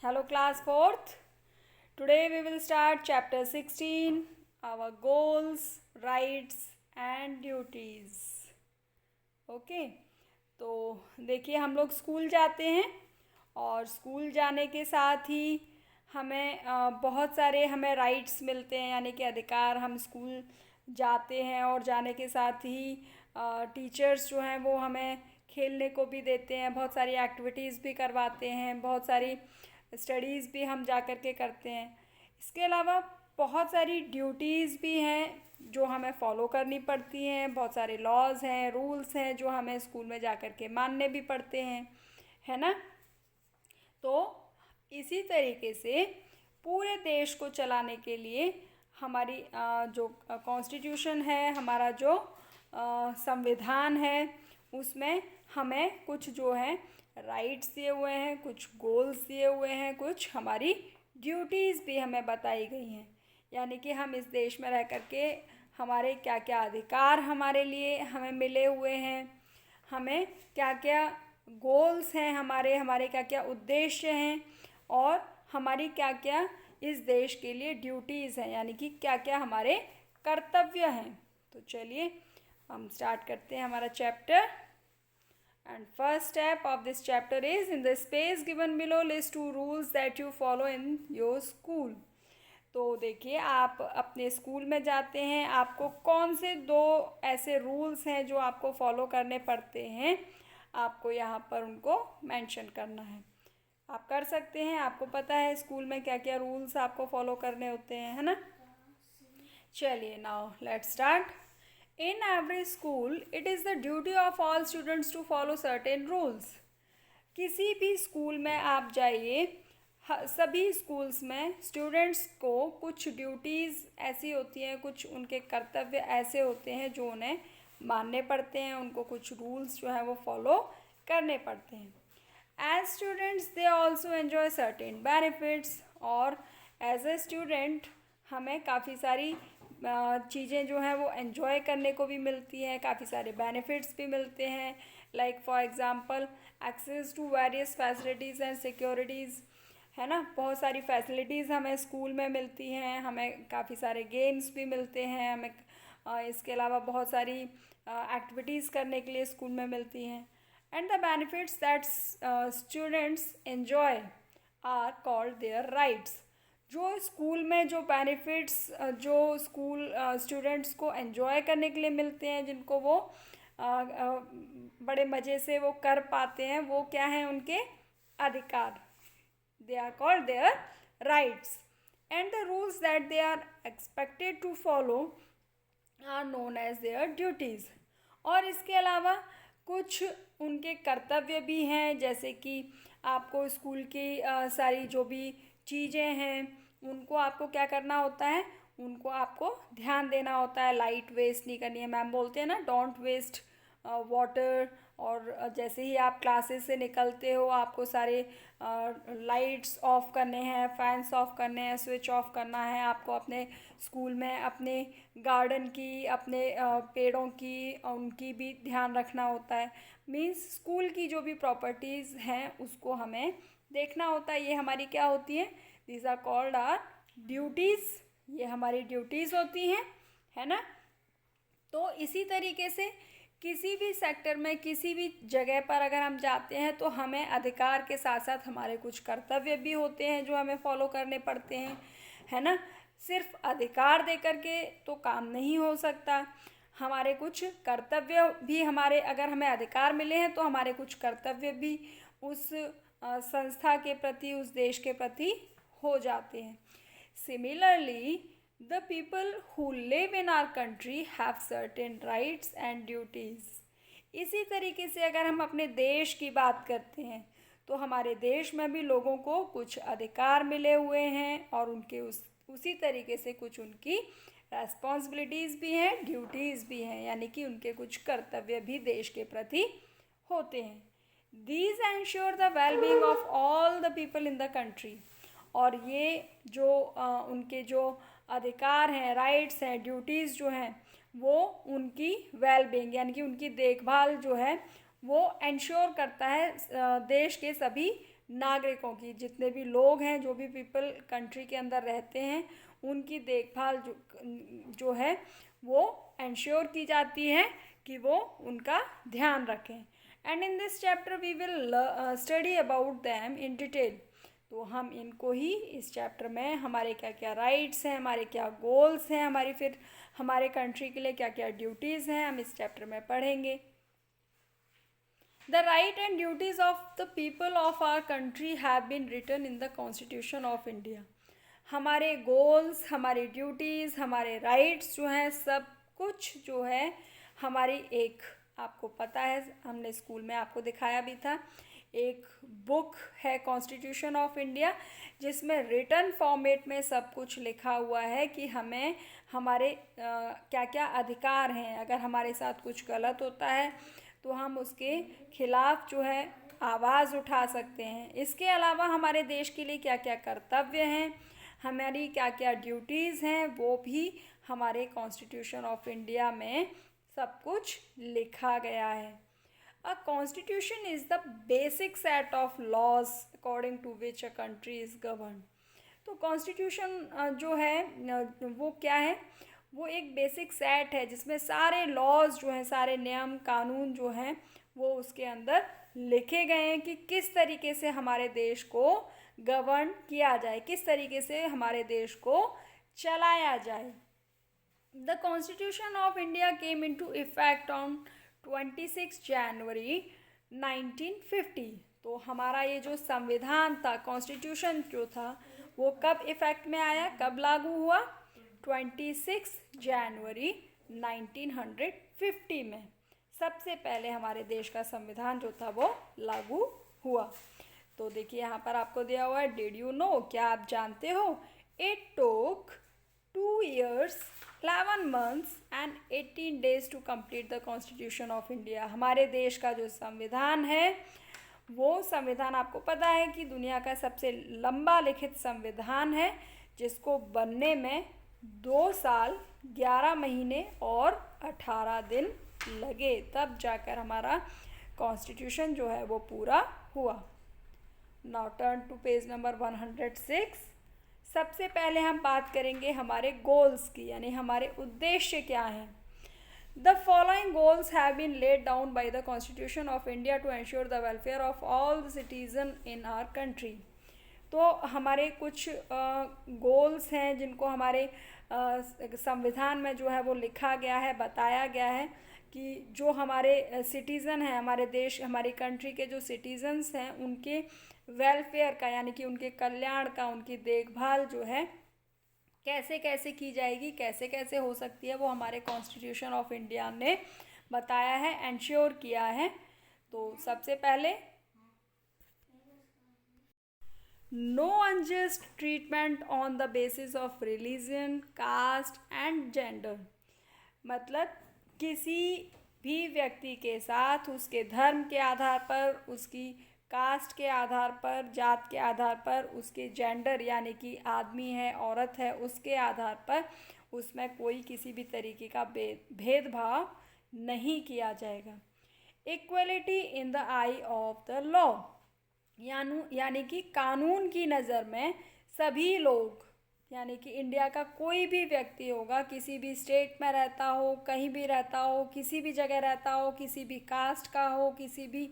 Hello class 4th. Today we will start chapter 16, our goals, rights and duties. Okay तो देखिए हम लोग school जाते हैं और स्कूल जाने के साथ ही हमें बहुत सारे हमें राइट्स मिलते हैं, यानी कि अधिकार। हम स्कूल जाते हैं और जाने के साथ ही टीचर्स जो हैं वो हमें खेलने को भी देते हैं, बहुत सारी एक्टिविटीज़ भी करवाते हैं, बहुत सारी स्टडीज़ भी हम जा कर के करते हैं। इसके अलावा बहुत सारी ड्यूटीज़ भी हैं जो हमें फॉलो करनी पड़ती हैं, बहुत सारे लॉज हैं, रूल्स हैं जो हमें स्कूल में जा कर के मानने भी पड़ते हैं, है ना। तो इसी तरीके से पूरे देश को चलाने के लिए हमारी जो कॉन्स्टिट्यूशन है, हमारा जो संविधान है, उसमें हमें कुछ जो है राइट्स दिए हुए हैं, कुछ गोल्स दिए हुए हैं, कुछ हमारी ड्यूटीज़ भी हमें बताई गई हैं। यानी कि हम इस देश में रह कर के हमारे क्या क्या अधिकार हमारे लिए हमें मिले हुए हैं, हमें क्या क्या गोल्स हैं, हमारे हमारे क्या क्या उद्देश्य हैं और हमारी क्या क्या इस देश के लिए ड्यूटीज़ हैं, यानी कि क्या क्या हमारे कर्तव्य हैं। तो चलिए हम स्टार्ट करते हैं हमारा chapter. And first step of this chapter is, in the space given below, list 2 rules that you follow in your school. तो देखिए आप अपने स्कूल में जाते हैं, आपको कौन से 2 ऐसे रूल्स हैं जो आपको फॉलो करने पड़ते हैं, आपको यहाँ पर उनको मेंशन करना है। आप कर सकते हैं, आपको पता है स्कूल में क्या क्या रूल्स आपको फॉलो करने होते हैं, है ना। चलिए now let's start. In every school, it is the duty of all students to follow certain rules. किसी भी स्कूल में आप जाइए, सभी स्कूल्स में स्टूडेंट्स को कुछ ड्यूटीज़ ऐसी होती हैं, कुछ उनके कर्तव्य ऐसे होते हैं जो उन्हें मानने पड़ते हैं, उनको कुछ रूल्स जो है वो फॉलो करने पड़ते हैं। As students they also enjoy certain benefits, और एज ए स्टूडेंट हमें काफ़ी सारी चीज़ें जो हैं वो एंजॉय करने को भी मिलती हैं, काफ़ी सारे बेनिफिट्स भी मिलते हैं। Like for example access to various facilities and securities, है ना। बहुत सारी फैसिलिटीज़ हमें स्कूल में मिलती हैं, हमें काफ़ी सारे गेम्स भी मिलते हैं, हमें इसके अलावा बहुत सारी एक्टिविटीज़ करने के लिए स्कूल में मिलती हैं। And the benefits that students enjoy are called their rights. जो स्कूल में जो बेनिफिट्स जो स्कूल स्टूडेंट्स को एंजॉय करने के लिए मिलते हैं, जिनको वो बड़े मज़े से वो कर पाते हैं, वो क्या हैं उनके अधिकार। They are called their rights. And the rules that they are expected to follow are known as their duties. और इसके अलावा कुछ उनके कर्तव्य भी हैं, जैसे कि आपको स्कूल की सारी जो भी चीज़ें हैं उनको आपको क्या करना होता है, उनको आपको ध्यान देना होता है। लाइट वेस्ट नहीं करनी है, मैम बोलते हैं ना डोंट वेस्ट वाटर। और जैसे ही आप क्लासेस से निकलते हो आपको सारे लाइट्स ऑफ करने हैं, फैंस ऑफ करने हैं, स्विच ऑफ करना है। आपको अपने स्कूल में अपने गार्डन की, अपने पेड़ों की, उनकी भी ध्यान रखना होता है। मीन्स स्कूल की जो भी प्रॉपर्टीज़ हैं उसको हमें देखना होता है। ये हमारी क्या होती है, these are called our duties. ये हमारी ड्यूटीज़ होती हैं, है ना। तो इसी तरीके से किसी भी सेक्टर में, किसी भी जगह पर अगर हम जाते हैं तो हमें अधिकार के साथ साथ हमारे कुछ कर्तव्य भी होते हैं जो हमें फॉलो करने पड़ते हैं, है ना। सिर्फ अधिकार दे कर के तो काम नहीं हो सकता, हमारे कुछ कर्तव्य भी, हमारे अगर हमें अधिकार मिले हैं तो हमारे कुछ कर्तव्य भी उस संस्था के प्रति, उस देश के प्रति हो जाते हैं। Similarly the people who live in our country have certain rights and duties. इसी तरीके से अगर हम अपने देश की बात करते हैं तो हमारे देश में भी लोगों को कुछ अधिकार मिले हुए हैं और उनके उसी तरीके से कुछ उनकी रेस्पॉन्सिबिलिटीज़ भी हैं, ड्यूटीज़ भी हैं, यानी कि उनके कुछ कर्तव्य भी देश के प्रति होते हैं। These ensure the well-being of all the people in the country. और ये जो उनके जो अधिकार हैं, राइट्स हैं, ड्यूटीज़ जो हैं, वो उनकी वेलबींग यानी कि उनकी देखभाल जो है वो इंश्योर करता है देश के सभी नागरिकों की, जितने भी लोग हैं, जो भी पीपल कंट्री के अंदर रहते हैं, उनकी देखभाल जो है वो एंश्योर की जाती है कि वो उनका ध्यान रखें। And in this chapter we will study about them in detail. तो हम इनको ही इस चैप्टर में हमारे क्या क्या राइट्स हैं, हमारे क्या गोल्स हैं, हमारी फिर हमारे कंट्री के लिए क्या क्या ड्यूटीज़ हैं, हम इस चैप्टर में पढ़ेंगे। The right and duties of the people of our country have been written in the Constitution of India. हमारे गोल्स, हमारी ड्यूटीज़, हमारे राइट्स जो हैं, सब कुछ जो है हमारी एक, आपको पता है, हमने स्कूल में आपको दिखाया भी था, एक बुक है कॉन्स्टिट्यूशन ऑफ इंडिया, जिसमें रिटन फॉर्मेट में सब कुछ लिखा हुआ है कि हमें हमारे क्या क्या अधिकार हैं। अगर हमारे साथ कुछ गलत होता है तो हम उसके खिलाफ जो है आवाज़ उठा सकते हैं। इसके अलावा हमारे देश के लिए क्या क्या कर्तव्य हैं, हमारी क्या क्या ड्यूटीज़ हैं, वो भी हमारे कॉन्स्टिट्यूशन ऑफ इंडिया में सब कुछ लिखा गया है। A constitution is the basic set of laws according to which a country is govern. तो कॉन्स्टिट्यूशन जो है वो क्या है, वो एक बेसिक सेट है जिसमें सारे लॉज जो हैं, सारे नियम कानून जो हैं वो उसके अंदर लिखे गए हैं कि किस तरीके से हमारे देश को गवर्न किया जाए, किस तरीके से हमारे देश को चलाया जाए। The constitution of India came into effect on 26 जनवरी 1950। तो हमारा ये जो संविधान था, कॉन्स्टिट्यूशन जो था, वो कब इफेक्ट में आया, कब लागू हुआ? 26 जनवरी 1950 में सबसे पहले हमारे देश का संविधान जो था वो लागू हुआ। तो देखिए यहाँ पर आपको दिया हुआ है, डिड यू नो, क्या आप जानते हो? It took 2 years 11 months and 18 days to complete the Constitution of India। हमारे देश का जो संविधान है, वो संविधान आपको पता है कि दुनिया का सबसे लंबा लिखित संविधान है, जिसको बनने में 2 साल 11 महीने और 18 दिन लगे, तब जाकर हमारा कॉन्स्टिट्यूशन जो है वो पूरा हुआ। Now turn to page number 106। सबसे पहले हम बात करेंगे हमारे गोल्स की, यानी हमारे उद्देश्य क्या हैं। The following goals have been laid down by the Constitution of India to ensure the welfare of all the citizens in our country। तो हमारे कुछ गोल्स हैं जिनको हमारे संविधान में जो है वो लिखा गया है, बताया गया है कि जो हमारे सिटीज़न हैं, हमारे देश, हमारी कंट्री के जो सिटीजन्स हैं, उनके वेलफेयर का, यानी कि उनके कल्याण का, उनकी देखभाल जो है कैसे कैसे की जाएगी, कैसे कैसे हो सकती है, वो हमारे कॉन्स्टिट्यूशन ऑफ इंडिया ने बताया है, एंश्योर किया है। तो सबसे पहले, no unjust treatment on the basis of religion, caste and gender. मतलब किसी भी व्यक्ति के साथ उसके धर्म के आधार पर, उसकी कास्ट के आधार पर, जात के आधार पर, उसके जेंडर यानी कि आदमी है औरत है, उसके आधार पर उसमें कोई किसी भी तरीके का भेदभाव नहीं किया जाएगा। Equality in the I of the law, यानी कि कानून की नज़र में सभी लोग, यानी कि इंडिया का कोई भी व्यक्ति होगा, किसी भी स्टेट में रहता हो, कहीं भी रहता हो, किसी भी जगह रहता हो, किसी भी कास्ट का हो, किसी भी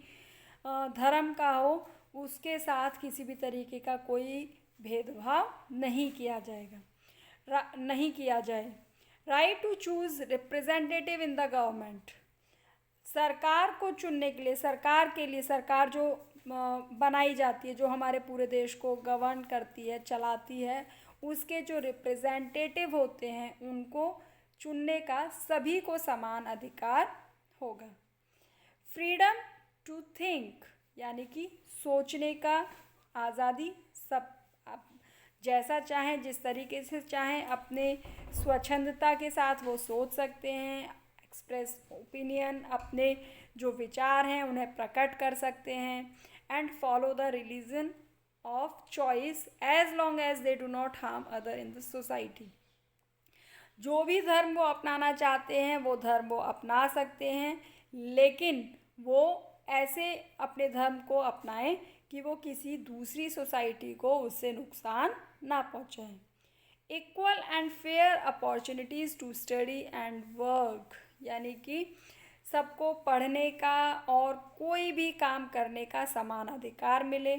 धर्म का हो, उसके साथ किसी भी तरीके का कोई भेदभाव नहीं किया जाएगा, नहीं किया जाए। Right to choose representative in the government, सरकार को चुनने के लिए, सरकार के लिए, सरकार जो बनाई जाती है, जो हमारे पूरे देश को गवर्न करती है, चलाती है, उसके जो रिप्रेजेंटेटिव होते हैं, उनको चुनने का सभी को समान अधिकार होगा। फ्रीडम टू थिंक, यानी कि सोचने का आज़ादी, सब आप जैसा चाहें, जिस तरीके से चाहें, अपने स्वच्छंदता के साथ वो सोच सकते हैं, एक्सप्रेस ओपिनियन, अपने जो विचार हैं उन्हें प्रकट कर सकते हैं। And follow the religion of choice as long as they do not harm other in the society. जो भी धर्म वो अपनाना चाहते हैं वो धर्म वो अपना सकते हैं, लेकिन वो ऐसे अपने धर्म को अपनाएं कि वो किसी दूसरी सोसाइटी को उससे नुकसान ना पहुंचाए। Equal and fair opportunities to study and work, यानी कि सबको पढ़ने का और कोई भी काम करने का समान अधिकार मिले।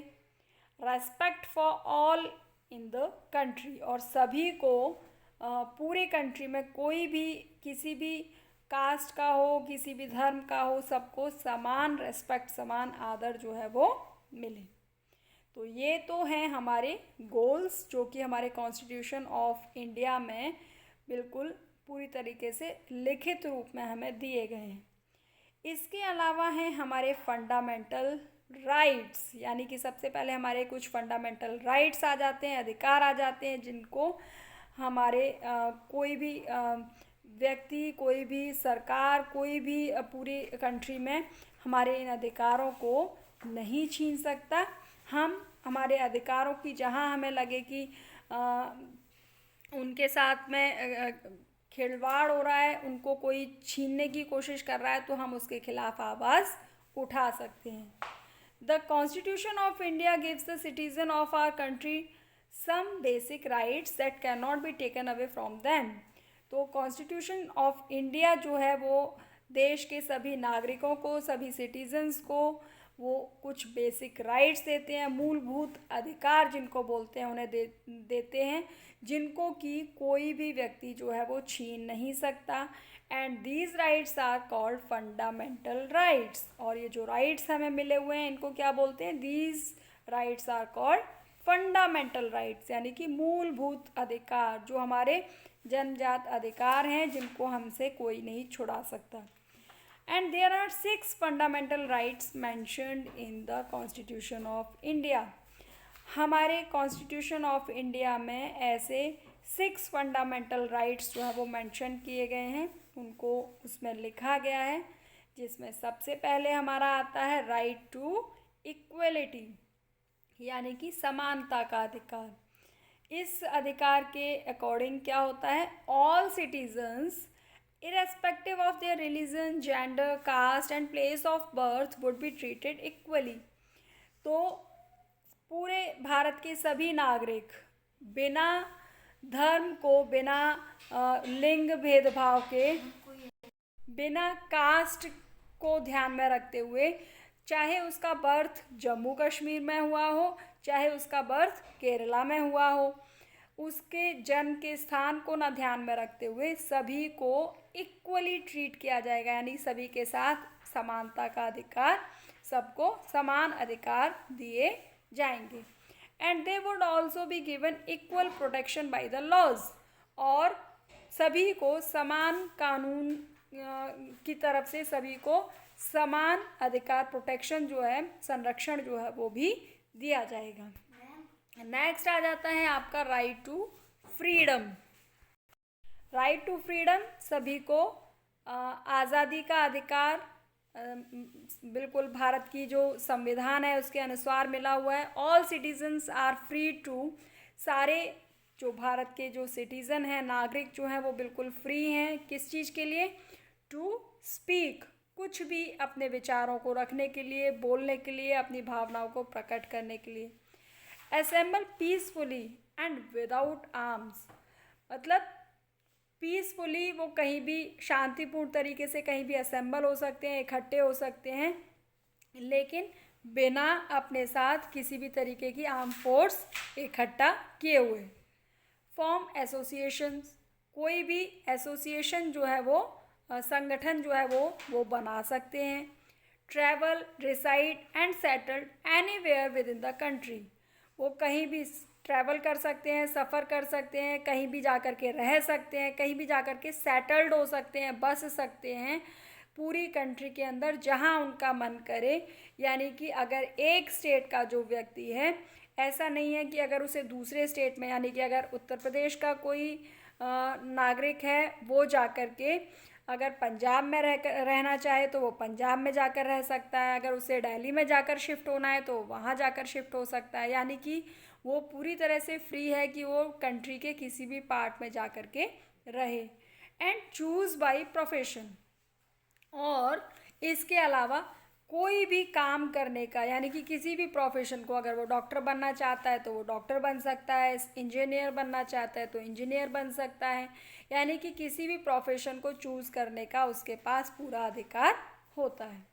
Respect for all in the country, और सभी को पूरे कंट्री में कोई भी किसी भी कास्ट का हो, किसी भी धर्म का हो, सबको समान रेस्पेक्ट, समान आदर जो है वो मिले। तो ये तो हैं हमारे गोल्स जो कि हमारे कॉन्स्टिट्यूशन ऑफ इंडिया में बिल्कुल पूरी तरीके से लिखित रूप में हमें दिए गए हैं। इसके अलावा हैं हमारे फंडामेंटल राइट्स, यानी कि सबसे पहले हमारे कुछ फंडामेंटल राइट्स आ जाते हैं, अधिकार आ जाते हैं, जिनको हमारे कोई भी व्यक्ति, कोई भी सरकार, कोई भी पूरी कंट्री में हमारे इन अधिकारों को नहीं छीन सकता। हम हमारे अधिकारों की जहाँ हमें लगे कि उनके साथ में खिलवाड़ हो रहा है, उनको कोई छीनने की कोशिश कर रहा है, तो हम उसके खिलाफ आवाज़ उठा सकते हैं। The constitution of India gives the citizen of our country some basic rights that can not be taken away from them. तो कॉन्स्टिट्यूशन ऑफ इंडिया जो है वो देश के सभी नागरिकों को, सभी सिटीजन्स को वो कुछ बेसिक राइट्स देते हैं, मूलभूत अधिकार जिनको बोलते हैं उन्हें देते हैं, जिनको कि कोई भी व्यक्ति जो है वो छीन नहीं सकता। And these rights are called fundamental rights, और ये जो राइट्स हमें मिले हुए हैं इनको क्या बोलते हैं? These rights are called fundamental rights, यानी कि मूलभूत अधिकार, जो हमारे जन्मजात अधिकार हैं जिनको हमसे कोई नहीं छुड़ा सकता। And there are 6 fundamental rights mentioned in the Constitution of India. हमारे Constitution of India में ऐसे 6 fundamental rights जो है वो mention किए गए हैं, उनको उसमें लिखा गया है, जिसमें सबसे पहले हमारा आता है right to equality, यानी कि समानता का अधिकार। इस अधिकार के अकॉर्डिंग क्या होता है? All citizens irrespective of their religion, gender, caste and place of birth would be treated equally। तो पूरे भारत के सभी नागरिक बिना धर्म को, बिना लिंग भेदभाव के, बिना कास्ट को ध्यान में रखते हुए, चाहे उसका बर्थ जम्मू कश्मीर में हुआ हो, चाहे उसका बर्थ केरला में हुआ हो, उसके जन्म के स्थान को ना ध्यान में रखते हुए सभी को इक्वली ट्रीट किया जाएगा, यानी सभी के साथ समानता का अधिकार, सबको समान अधिकार दिए जाएंगे। And they would also be given equal protection by the laws, और सभी को समान कानून की तरफ से सभी को समान अधिकार, प्रोटेक्शन जो है, संरक्षण जो है वो भी दिया जाएगा। नेक्स्ट आ जाता है आपका right to freedom. Right to freedom, सभी को आज़ादी का अधिकार बिल्कुल भारत की जो संविधान है उसके अनुसार मिला हुआ है। All citizens are free to, सारे जो भारत के जो सिटीज़न हैं, नागरिक जो हैं, वो बिल्कुल फ्री हैं। किस चीज़ के लिए? टू स्पीक, कुछ भी अपने विचारों को रखने के लिए, बोलने के लिए, अपनी भावनाओं को प्रकट करने के लिए। Assemble peacefully and without arms, मतलब पीसफुली वो कहीं भी शांतिपूर्ण तरीके से कहीं भी असेंबल हो सकते हैं, इकट्ठे हो सकते हैं, लेकिन बिना अपने साथ किसी भी तरीके की आर्म फोर्स इकट्ठा किए हुए। फॉर्म एसोसिएशंस, कोई भी एसोसिएशन जो है वो संगठन जो है वो बना सकते हैं। Travel, reside and settled anywhere within the country, वो कहीं भी ट्रैवल कर सकते हैं, सफ़र कर सकते हैं, कहीं भी जा कर के रह सकते हैं, कहीं भी जा कर के सेटल्ड हो सकते हैं, बस सकते हैं पूरी कंट्री के अंदर जहां उनका मन करे। यानी कि अगर एक स्टेट का जो व्यक्ति है, ऐसा नहीं है कि अगर उसे दूसरे स्टेट में, यानी कि अगर उत्तर प्रदेश का कोई नागरिक है, वो जा कर के अगर पंजाब में रहना चाहे तो वो पंजाब में जाकर रह सकता है, अगर उसे दिल्ली में जाकर शिफ्ट होना है तो वहाँ जाकर शिफ्ट हो सकता है। यानी कि वो पूरी तरह से फ्री है कि वो कंट्री के किसी भी पार्ट में जा कर के रहे। एंड चूज़ बाय प्रोफेशन, और इसके अलावा कोई भी काम करने का, यानी कि किसी भी प्रोफेशन को, अगर वो डॉक्टर बनना चाहता है तो वो डॉक्टर बन सकता है, इंजीनियर बनना चाहता है तो इंजीनियर बन सकता है, यानी कि किसी भी प्रोफेशन को चूज़ करने का उसके पास पूरा अधिकार होता है.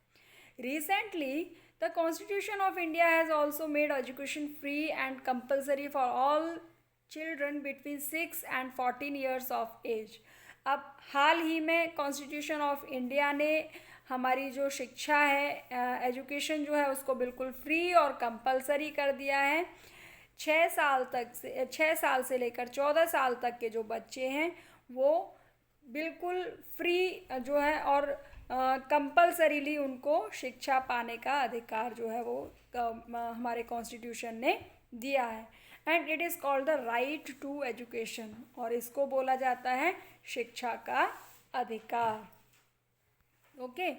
Recently, the Constitution of India has also made education free and compulsory for all children between 6 and 14 years of age. अब हाल ही में कॉन्स्टिट्यूशन ऑफ इंडिया ने हमारी जो शिक्षा है, एजुकेशन जो है उसको बिल्कुल फ्री और कंपलसरी कर दिया है. 6 साल से लेकर 14 साल तक के जो बच्चे हैं वो बिल्कुल फ्री जो है और कंपलसरीली उनको शिक्षा पाने का अधिकार जो है वो हमारे कॉन्स्टिट्यूशन ने दिया है. And it is called the right to education, और इसको बोला जाता है शिक्षा का अधिकार. Okay,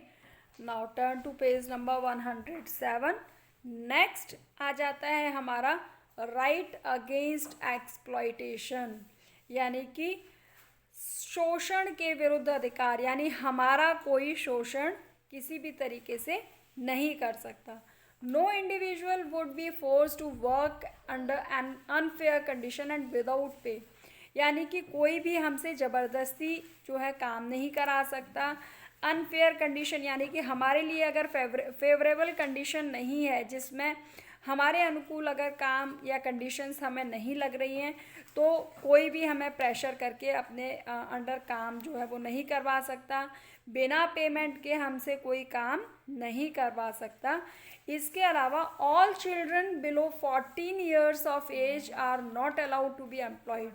now turn to page number 107. Next आ जाता है हमारा राइट अगेंस्ट एक्सप्लॉयटेशन, यानी कि शोषण के विरुद्ध अधिकार, यानी हमारा कोई शोषण किसी भी तरीके से नहीं कर सकता. No individual would be force to work under an unfair condition and without pay, यानी कि कोई भी हमसे ज़बरदस्ती जो है काम नहीं करा सकता. अनफेयर कंडीशन यानी कि हमारे लिए अगर फेवरेबल कंडीशन नहीं है, जिसमें हमारे अनुकूल अगर काम या कंडीशंस हमें नहीं लग रही हैं, तो कोई भी हमें प्रेशर करके अपने अंडर काम जो है वो नहीं करवा सकता. बिना पेमेंट के हमसे कोई काम नहीं करवा सकता. इसके अलावा all children below 14 years of age are not allowed to be employed.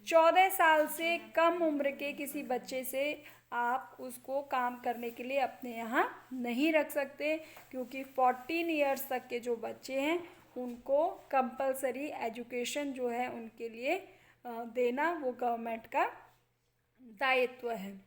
14 साल से कम उम्र के किसी बच्चे से आप उसको काम करने के लिए अपने यहाँ नहीं रख सकते, क्योंकि 14 ईयर्स तक के जो बच्चे हैं उनको कंपलसरी एजुकेशन जो है उनके लिए देना वो गवर्नमेंट का दायित्व है,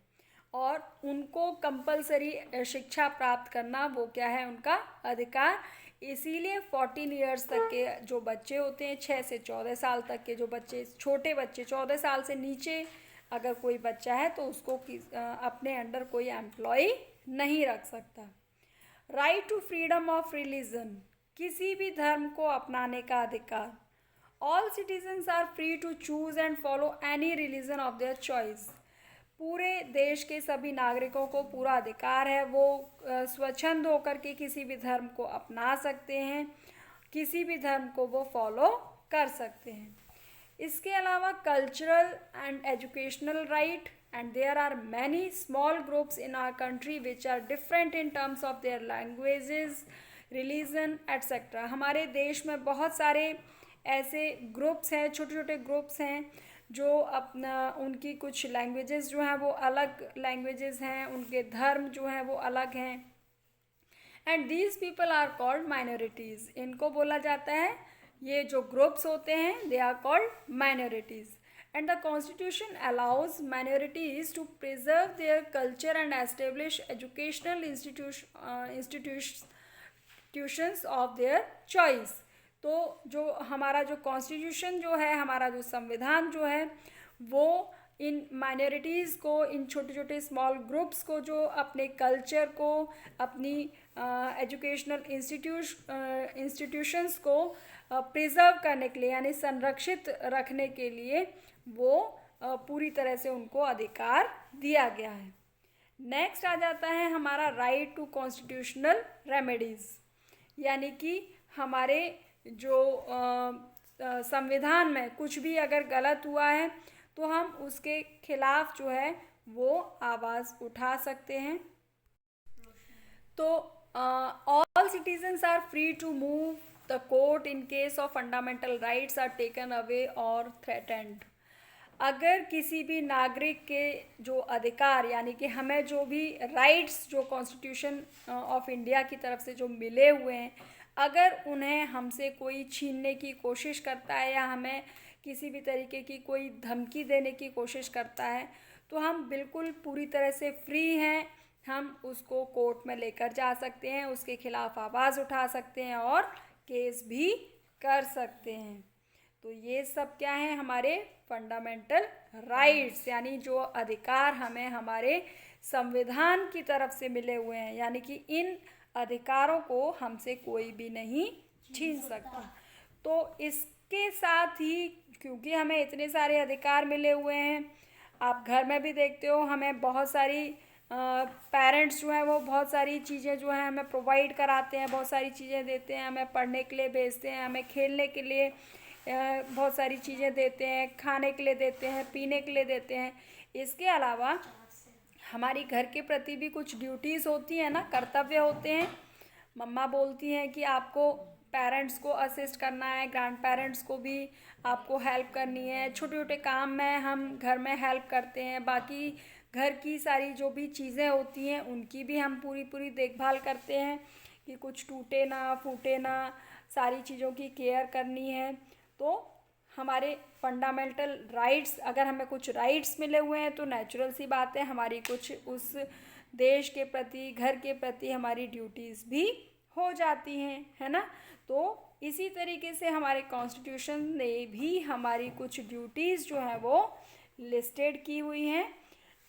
और उनको कंपलसरी शिक्षा प्राप्त करना वो क्या है, उनका अधिकार. इसीलिए 14 ईयर्स तक के जो बच्चे होते हैं, 6 से 14 साल तक के जो बच्चे, छोटे बच्चे, 14 साल से नीचे अगर कोई बच्चा है तो उसको अपने अंडर कोई एम्प्लॉय नहीं रख सकता. Right to freedom of religion, किसी भी धर्म को अपनाने का अधिकार. All citizens are free to choose and follow any religion of their choice. पूरे देश के सभी नागरिकों को पूरा अधिकार है, वो स्वच्छंद होकर के किसी भी धर्म को अपना सकते हैं, किसी भी धर्म को वो फॉलो कर सकते हैं. इसके अलावा cultural and educational right, and there are many small groups in our country which are different in terms of their languages, religion etcetera. हमारे देश में बहुत सारे ऐसे ग्रुप्स हैं, छोटे छोटे ग्रुप्स हैं जो अपना, उनकी कुछ लैंग्वेजेस जो हैं वो अलग लैंग्वेजेस हैं, उनके धर्म जो हैं वो अलग हैं. And these people are called minorities. इनको बोला जाता है, ये जो ग्रुप्स होते हैं they are called minorities. And the constitution allows minorities to preserve their culture and establish educational institutions of their choice. तो जो हमारा जो कॉन्स्टिट्यूशन जो है, हमारा जो संविधान जो है, वो इन माइनॉरिटीज़ को, इन छोटे छोटे स्मॉल ग्रुप्स को जो अपने कल्चर को, अपनी एजुकेशनल इंस्टीट्यूशंस को प्रिजर्व करने के लिए, यानी संरक्षित रखने के लिए वो पूरी तरह से उनको अधिकार दिया गया है. नेक्स्ट आ जाता है हमारा राइट टू कॉन्स्टिट्यूशनल रेमेडीज़, यानी कि हमारे जो संविधान में कुछ भी अगर गलत हुआ है तो हम उसके खिलाफ जो है वो आवाज़ उठा सकते हैं. तो all citizens are free to move the court in case of fundamental rights are taken away or threatened. अगर किसी भी नागरिक के जो अधिकार, यानी कि हमें जो भी राइट्स जो कॉन्स्टिट्यूशन ऑफ इंडिया की तरफ से जो मिले हुए हैं, अगर उन्हें हमसे कोई छीनने की कोशिश करता है या हमें किसी भी तरीके की कोई धमकी देने की कोशिश करता है, तो हम बिल्कुल पूरी तरह से फ्री हैं. हम उसको कोर्ट में लेकर जा सकते हैं, उसके खिलाफ आवाज़ उठा सकते हैं और केस भी कर सकते हैं. तो ये सब क्या है, हमारे फंडामेंटल राइट्स, यानी जो अधिकार हमें हमारे संविधान की तरफ से मिले हुए हैं. यानी कि इन अधिकारों को हमसे कोई भी नहीं छीन सकता। तो इसके साथ ही, क्योंकि हमें इतने सारे अधिकार मिले हुए हैं, आप घर में भी देखते हो हमें बहुत सारी पेरेंट्स जो हैं वो बहुत सारी चीज़ें जो हैं हमें प्रोवाइड कराते हैं, बहुत सारी चीज़ें देते हैं, हमें पढ़ने के लिए भेजते हैं, हमें खेलने के लिए बहुत सारी चीज़ें देते हैं, खाने के लिए देते हैं, पीने के लिए देते हैं। इसके अलावा हमारी घर के प्रति भी कुछ ड्यूटीज़ होती हैं ना, कर्तव्य होते हैं। मम्मा बोलती हैं कि आपको पेरेंट्स को असिस्ट करना है, ग्रैंड पेरेंट्स को भी आपको हेल्प करनी है, छोटे छोटे काम में हम घर में हेल्प करते हैं, बाकी घर की सारी जो भी चीज़ें होती हैं उनकी भी हम पूरी पूरी देखभाल करते हैं कि कुछ टूटे ना फूटे ना, सारी चीज़ों की केयर करनी है। तो हमारे फंडामेंटल राइट्स, अगर हमें कुछ राइट्स मिले हुए हैं तो नेचुरल सी बात है हमारी कुछ उस देश के प्रति, घर के प्रति हमारी ड्यूटीज़ भी हो जाती हैं, है ना। तो इसी तरीके से हमारे कॉन्स्टिट्यूशन ने भी हमारी कुछ ड्यूटीज़ जो हैं वो लिस्टेड की हुई हैं।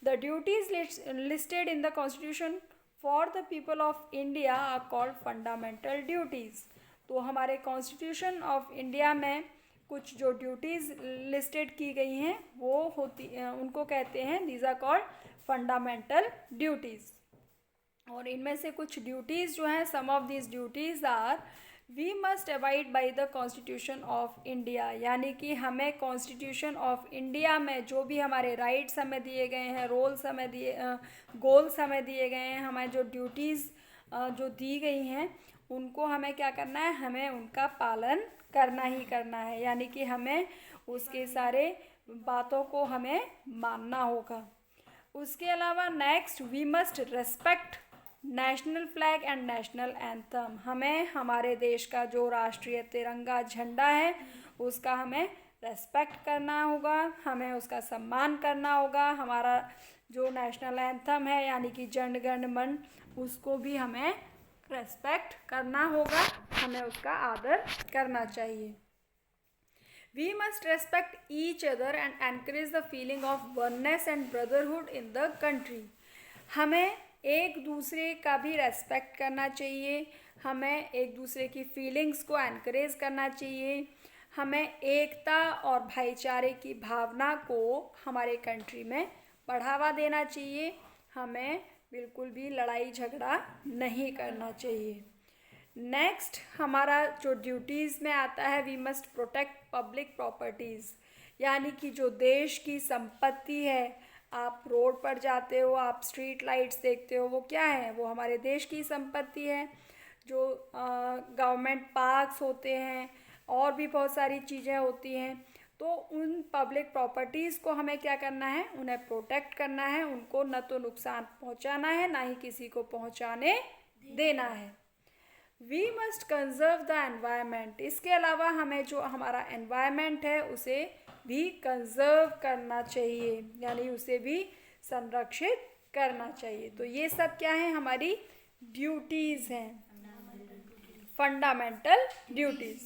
The duties listed in the constitution for the people of India are called fundamental duties. तो हमारे कॉन्स्टिट्यूशन ऑफ इंडिया में कुछ जो ड्यूटीज़ लिस्टेड की गई हैं वो उनको कहते हैं, these are called fundamental duties. और इनमें से कुछ ड्यूटीज़ जो हैं, some of these duties are, we must abide by the constitution of India, यानी कि हमें कॉन्स्टिट्यूशन ऑफ इंडिया में जो भी हमारे राइट्स हमें दिए गए हैं, गोल्स हमें दिए गए हैं, हमें जो ड्यूटीज़ जो दी गई हैं उनको हमें क्या करना है, हमें उनका पालन करना ही करना है, यानी कि हमें उसके सारे बातों को हमें मानना होगा। उसके अलावा next, we must respect national flag and national anthem, हमें हमारे देश का जो राष्ट्रीय तिरंगा झंडा है उसका हमें रेस्पेक्ट करना होगा, हमें उसका सम्मान करना होगा। हमारा जो नेशनल एंथम है यानी कि जन गण मन, उसको भी हमें रेस्पेक्ट करना होगा, हमें उसका आदर करना चाहिए। We must respect each other and encourage the feeling of oneness and brotherhood in the country. हमें एक दूसरे का भी रेस्पेक्ट करना चाहिए, हमें एक दूसरे की फीलिंग्स को एनकरेज करना चाहिए, हमें एकता और भाईचारे की भावना को हमारे कंट्री में बढ़ावा देना चाहिए, हमें बिल्कुल भी लड़ाई झगड़ा नहीं करना चाहिए। नेक्स्ट हमारा जो ड्यूटीज़ में आता है, we must protect public properties, यानी कि जो देश की संपत्ति है, आप रोड पर जाते हो, आप स्ट्रीट लाइट्स देखते हो, वो क्या है, वो हमारे देश की संपत्ति है। जो गवर्नमेंट पार्क्स होते हैं और भी बहुत सारी चीज़ें होती हैं, तो उन पब्लिक प्रॉपर्टीज़ को हमें क्या करना है, उन्हें प्रोटेक्ट करना है, उनको न तो नुकसान पहुंचाना है ना ही किसी को पहुंचाने देना है। We must conserve the environment, इसके अलावा हमें जो हमारा एनवायरनमेंट है उसे भी कंजर्व करना चाहिए, यानी उसे भी संरक्षित करना चाहिए। तो ये सब क्या है, हमारी ड्यूटीज़ हैं, fundamental duties.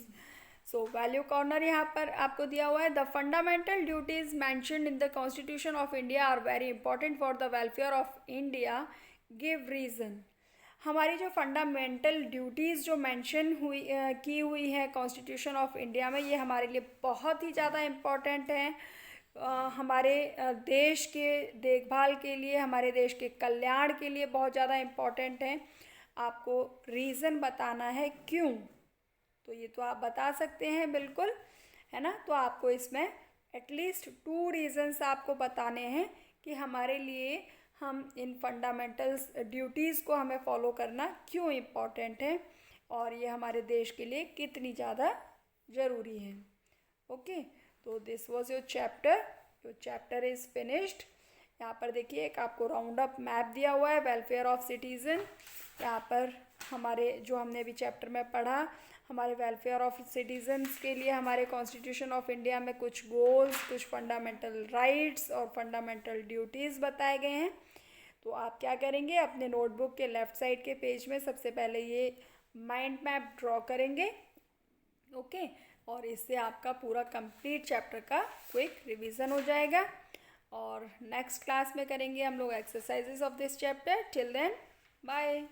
So value corner यहाँ पर आपको दिया हुआ है, the fundamental duties mentioned in the constitution of India are very important for the welfare of India, give reason. हमारी जो फंडामेंटल ड्यूटीज़ जो मेंशन की हुई है कॉन्स्टिट्यूशन ऑफ इंडिया में, ये हमारे लिए बहुत ही ज़्यादा इम्पॉर्टेंट है, हमारे देश के देखभाल के लिए, हमारे देश के कल्याण के लिए बहुत ज़्यादा इम्पॉर्टेंट है। आपको रीज़न बताना है क्यों, तो ये तो आप बता सकते हैं बिल्कुल, है ना। तो आपको इसमें एटलीस्ट 2 रीज़न्स आपको बताने हैं कि हमारे लिए हम इन फंडामेंटल्स ड्यूटीज़ को हमें फॉलो करना क्यों इम्पॉर्टेंट है और ये हमारे देश के लिए कितनी ज़्यादा ज़रूरी है। ओके, तो this was your chapter is finished. यहाँ पर देखिए एक आपको राउंड अप मैप दिया हुआ है, वेलफेयर ऑफ सिटीज़न। यहाँ पर हमारे जो हमने अभी चैप्टर में पढ़ा, हमारे वेलफेयर ऑफ सिटीजन्स के लिए हमारे कॉन्स्टिट्यूशन ऑफ इंडिया में कुछ गोल्स, कुछ फंडामेंटल राइट्स और फंडामेंटल ड्यूटीज़ बताए गए हैं। तो आप क्या करेंगे, अपने नोटबुक के लेफ़्ट साइड के पेज में सबसे पहले ये माइंड मैप ड्रॉ करेंगे, ओके, और इससे आपका पूरा कंप्लीट चैप्टर का क्विक रिवीजन हो जाएगा। और नेक्स्ट क्लास में करेंगे हम लोग exercises of this chapter. Till then bye.